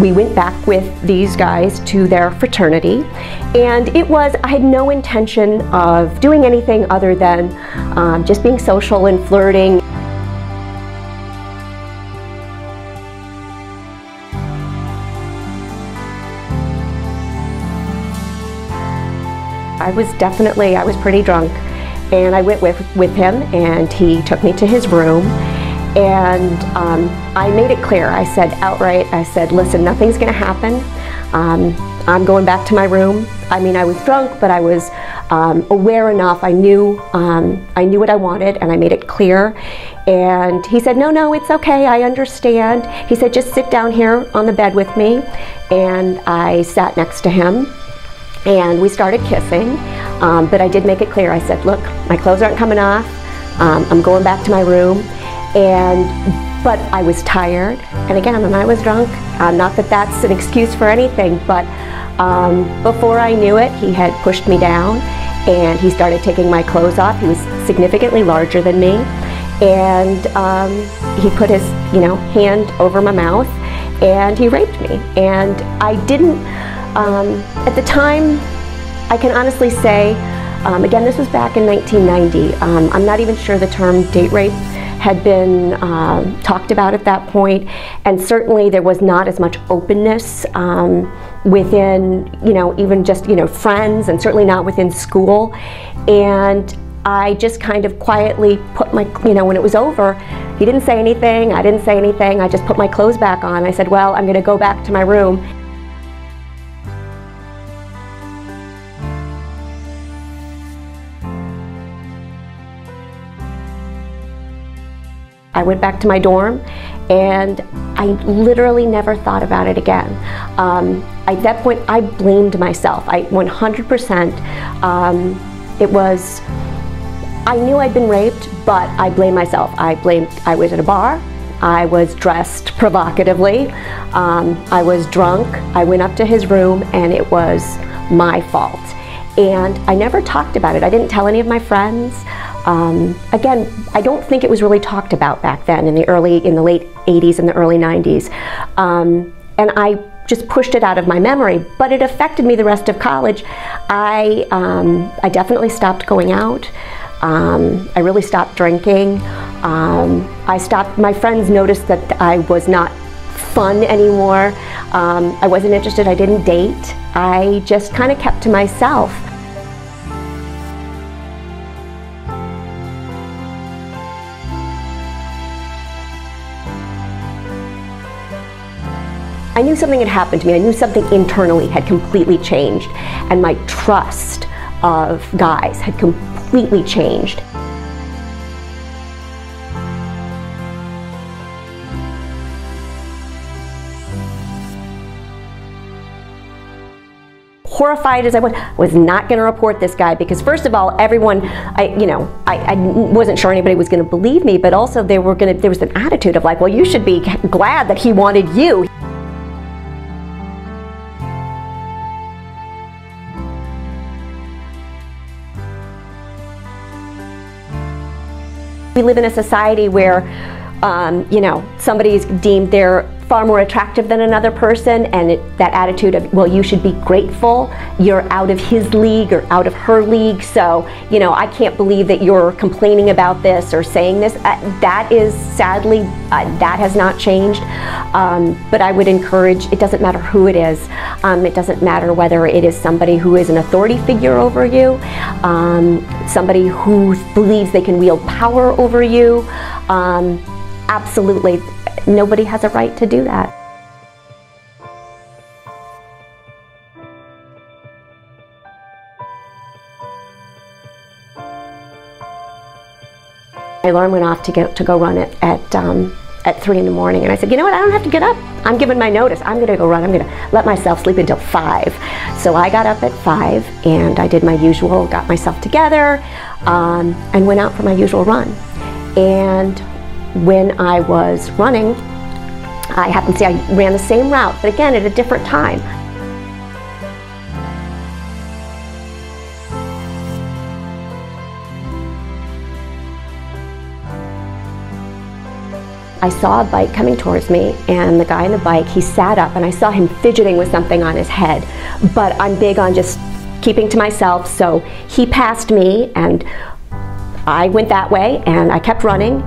we went back with these guys to their fraternity, and I had no intention of doing anything other than just being social and flirting. I was pretty drunk, and I went with him, and he took me to his room, and I made it clear. I said outright, I said, listen, nothing's gonna happen. I'm going back to my room. I mean, I was drunk, but I was aware enough. I knew what I wanted, and I made it clear. And he said, no, it's okay, I understand. He said, just sit down here on the bed with me. And I sat next to him, and we started kissing, but I did make it clear. I said, look, my clothes aren't coming off. I'm going back to my room. But I was tired, and again, I was drunk. Not that that's an excuse for anything, but before I knew it, he had pushed me down, and he started taking my clothes off. He was significantly larger than me, and he put his hand over my mouth, and he raped me. And I didn't, at the time, I can honestly say, again, this was back in 1990. I'm not even sure the term date rape had been talked about at that point, and certainly there was not as much openness within, even just, friends, and certainly not within school. And I just kind of quietly put my, when it was over, he didn't say anything, I didn't say anything, I just put my clothes back on. I said, well, I'm gonna go back to my room. I went back to my dorm, and I literally never thought about it again. At that point, I blamed myself. 100%. I knew I'd been raped, but I blamed myself. I was at a bar, I was dressed provocatively, I was drunk, I went up to his room, and it was my fault. And I never talked about it. I didn't tell any of my friends. Again, I don't think it was really talked about back then in the late 80s and the early 90s. And I just pushed it out of my memory, but it affected me the rest of college. I definitely stopped going out. I really stopped drinking. My friends noticed that I was not fun anymore. I wasn't interested, I didn't date. I just kind of kept to myself. I knew something had happened to me. I knew something internally had completely changed, and my trust of guys had completely changed. Horrified as I was not going to report this guy, because first of all, everyone, I wasn't sure anybody was going to believe me, but also there was an attitude of like, well, you should be glad that he wanted you. We live in a society where, somebody's deemed they're far more attractive than another person, and that attitude of, well, you should be grateful, you're out of his league or out of her league, so, I can't believe that you're complaining about this or saying this. That is, sadly, that has not changed, but I would encourage, it doesn't matter who it is. It doesn't matter whether it is somebody who is an authority figure over you, somebody who believes they can wield power over you. Absolutely, nobody has a right to do that. My alarm went off to go run it at 3 in the morning, and I said, you know what, I don't have to get up. I'm giving my notice. I'm going to go run. I'm going to let myself sleep until 5. So I got up at 5, and I did my usual, got myself together, and went out for my usual run. And when I was running, I happened to see I ran the same route, but again at a different time. I saw a bike coming towards me, and the guy on the bike, he sat up, and I saw him fidgeting with something on his head. But I'm big on just keeping to myself, so he passed me, and I went that way, and I kept running.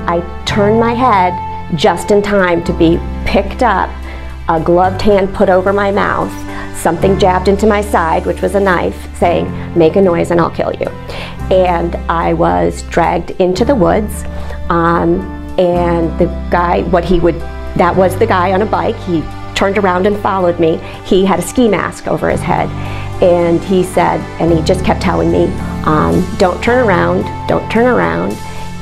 I turned my head just in time to be picked up, a gloved hand put over my mouth, something jabbed into my side, which was a knife, saying, "Make a noise and I'll kill you." And I was dragged into the woods, and the guy, that was the guy on a bike, he turned around and followed me. He had a ski mask over his head, and he said, and he just kept telling me, "Don't turn around, don't turn around."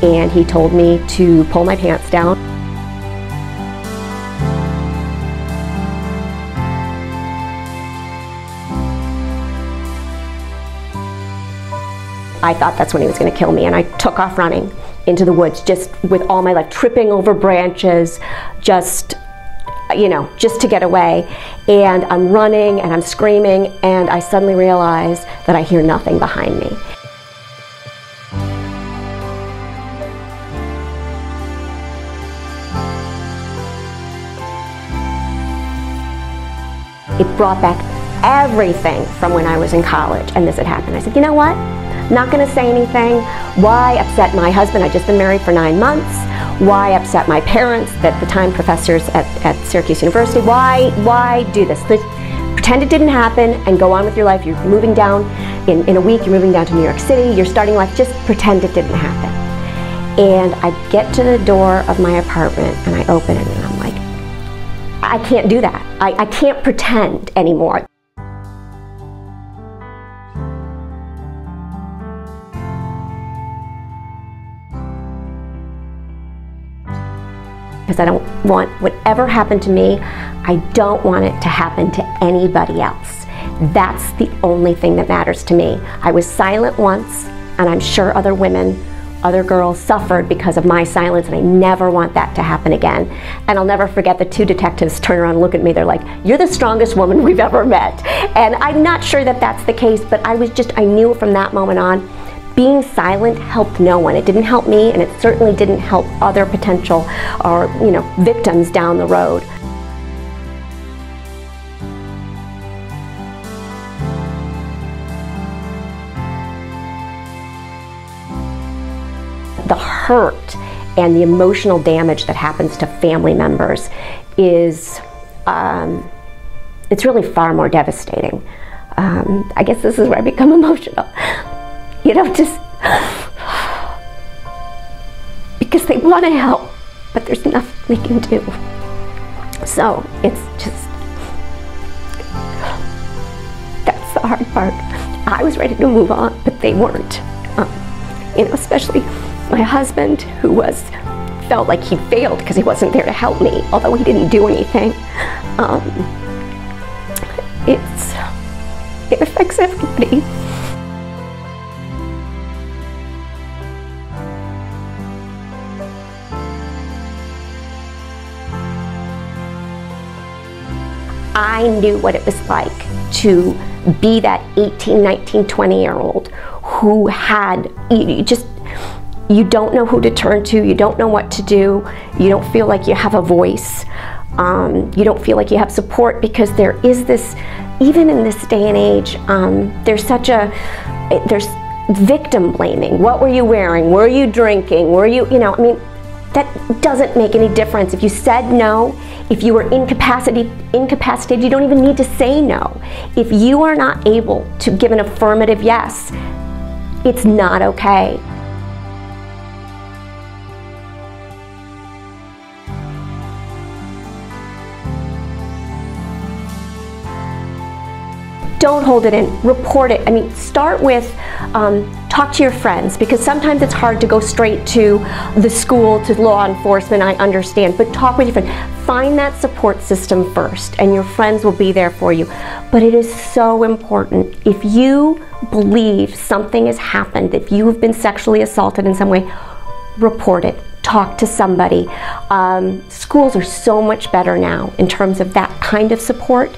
And he told me to pull my pants down. I thought that's when he was going to kill me, and I took off running into the woods, just with all my luck, tripping over branches, just to get away. And I'm running and I'm screaming, and I suddenly realize that I hear nothing behind me. It brought back everything from when I was in college and this had happened. I said, you know what? Not going to say anything. Why upset my husband? I'd just been married for 9 months. Why upset my parents, at the time professors at Syracuse University? Why do this? Pretend it didn't happen and go on with your life. You're moving down, in a week you're moving down to New York City. You're starting life. Just pretend it didn't happen. And I get to the door of my apartment and I open it and I'm like, I can't do that. I can't pretend anymore. Because I don't want whatever happened to me, I don't want it to happen to anybody else. That's the only thing that matters to me. I was silent once, and I'm sure other women, other girls suffered because of my silence, and I never want that to happen again. And I'll never forget the 2 detectives turn around and look at me, they're like, "You're the strongest woman we've ever met." And I'm not sure that that's the case, but I knew from that moment on, being silent helped no one. It didn't help me, and it certainly didn't help other potential or victims down the road. The hurt and the emotional damage that happens to family members is, it's really far more devastating. I guess this is where I become emotional. Just because they want to help, but there's nothing they can do. So it's just, that's the hard part. I was ready to move on, but they weren't. Especially my husband, who felt like he failed because he wasn't there to help me, although he didn't do anything. It affects everybody. I knew what it was like to be that 18, 19, 20-year-old who had, you don't know who to turn to, you don't know what to do, you don't feel like you have a voice, you don't feel like you have support, because there is this, even in this day and age, there's victim blaming. What were you wearing? Were you drinking? Were you, that doesn't make any difference. If you said no, if you were incapacitated, you don't even need to say no. If you are not able to give an affirmative yes, it's not okay. Don't hold it in, report it. Start with, talk to your friends, because sometimes it's hard to go straight to the school, to law enforcement, I understand, but talk with your friends. Find that support system first, and your friends will be there for you. But it is so important. If you believe something has happened, if you have been sexually assaulted in some way, report it. talk to somebody. Schools are so much better now in terms of that kind of support.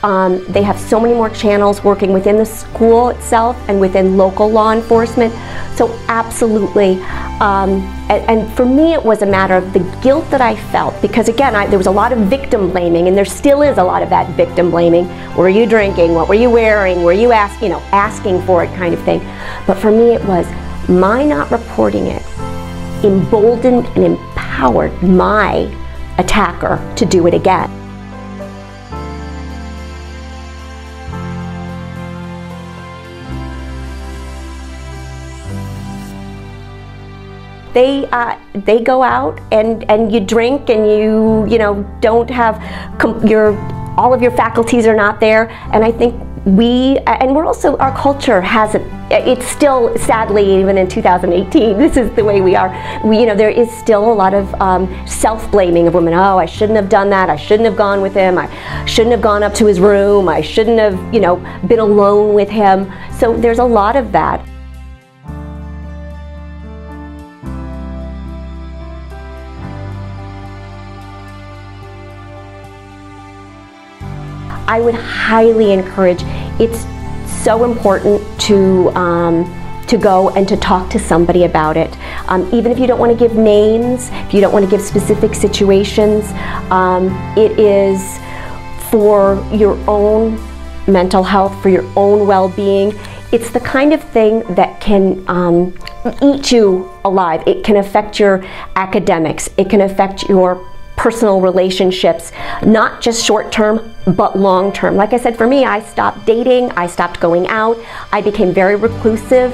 They have so many more channels working within the school itself and within local law enforcement. So absolutely. And for me, it was a matter of the guilt that I felt, because again, there was a lot of victim blaming, and there still is a lot of that victim blaming. Were you drinking? What were you wearing? Were you asking for it, kind of thing. But for me, it was my not reporting it emboldened and empowered my attacker to do it again. They go out and you drink, and you don't have all of your faculties are not there. And I think we're also, our culture has it's still, sadly, even in 2018, this is the way we are. There is still a lot of self-blaming of women. Oh, I shouldn't have done that. I shouldn't have gone with him. I shouldn't have gone up to his room. I shouldn't have, been alone with him. So there's a lot of that. I would highly encourage, it's so important to go and to talk to somebody about it. Even if you don't want to give names, if you don't want to give specific situations, it is for your own mental health, for your own well-being. It's the kind of thing that can eat you alive. It can affect your academics. It can affect your personal relationships, not just short-term, but long-term. Like I said, for me, I stopped dating, I stopped going out, I became very reclusive.